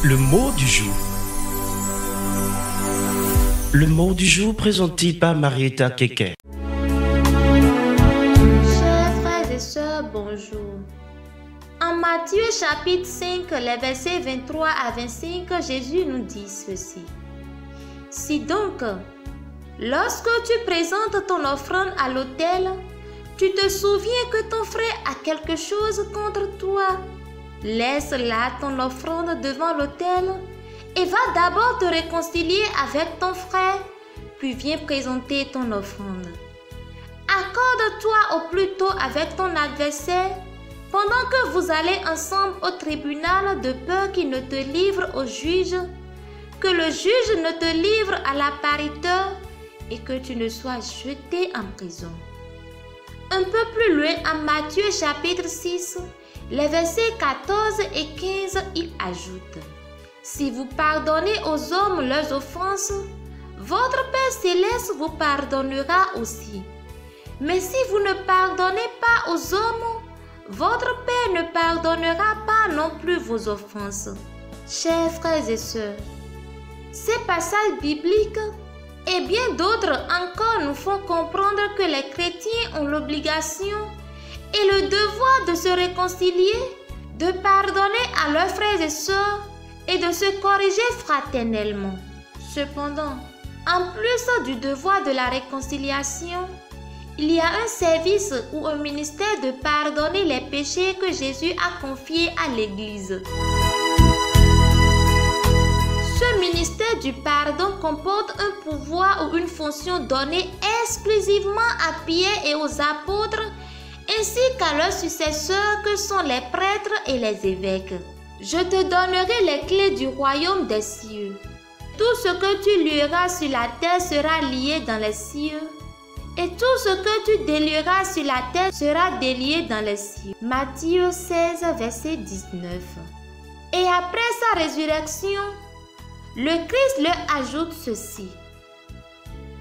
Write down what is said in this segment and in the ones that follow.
Le mot du jour. Le mot du jour présenté par Marietta Keke. Chers frères et sœurs, bonjour. En Matthieu chapitre 5, les versets 23 à 25, Jésus nous dit ceci. Si donc, lorsque tu présentes ton offrande à l'autel, tu te souviens que ton frère a quelque chose contre toi, laisse là ton offrande devant l'autel et va d'abord te réconcilier avec ton frère, puis viens présenter ton offrande. Accorde-toi au plus tôt avec ton adversaire pendant que vous allez ensemble au tribunal, de peur qu'il ne te livre au juge, que le juge ne te livre à l'appariteur et que tu ne sois jeté en prison. Un peu plus loin, en Matthieu chapitre 6, les versets 14 et 15, il ajoute: si vous pardonnez aux hommes leurs offenses, votre Père céleste vous pardonnera aussi. Mais si vous ne pardonnez pas aux hommes, votre Père ne pardonnera pas non plus vos offenses. Chers frères et sœurs, ces passages bibliques et bien d'autres encore nous font comprendre que les chrétiens ont l'obligation et le devoir de se réconcilier, de pardonner à leurs frères et sœurs et de se corriger fraternellement. Cependant, en plus du devoir de la réconciliation, il y a un service ou un ministère de pardonner les péchés que Jésus a confié à l'Église. Ce ministère du pardon comporte un pouvoir ou une fonction donnée exclusivement à Pierre et aux apôtres, ainsi qu'à leurs successeurs que sont les prêtres et les évêques. Je te donnerai les clés du royaume des cieux. Tout ce que tu lieras sur la terre sera lié dans les cieux, et tout ce que tu délieras sur la terre sera délié dans les cieux. Matthieu 16, verset 19. Et après sa résurrection, le Christ leur ajoute ceci: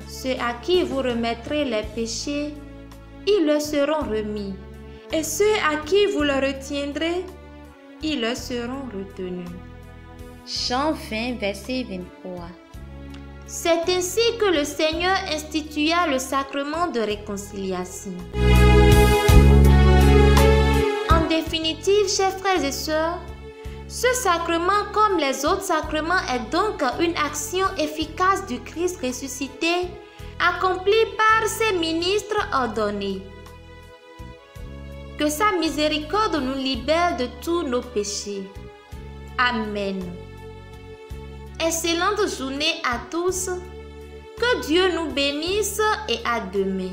ceux à qui vous remettrez les péchés, ils leur seront remis, et ceux à qui vous le retiendrez, ils leur seront retenus. Jean 20, verset 23. C'est ainsi que le Seigneur institua le sacrement de réconciliation. En définitive, chers frères et sœurs, ce sacrement, comme les autres sacrements, est donc une action efficace du Christ ressuscité, accomplie par ses ministres ordonnés. Que sa miséricorde nous libère de tous nos péchés. Amen. Excellente journée à tous. Que Dieu nous bénisse et à demain.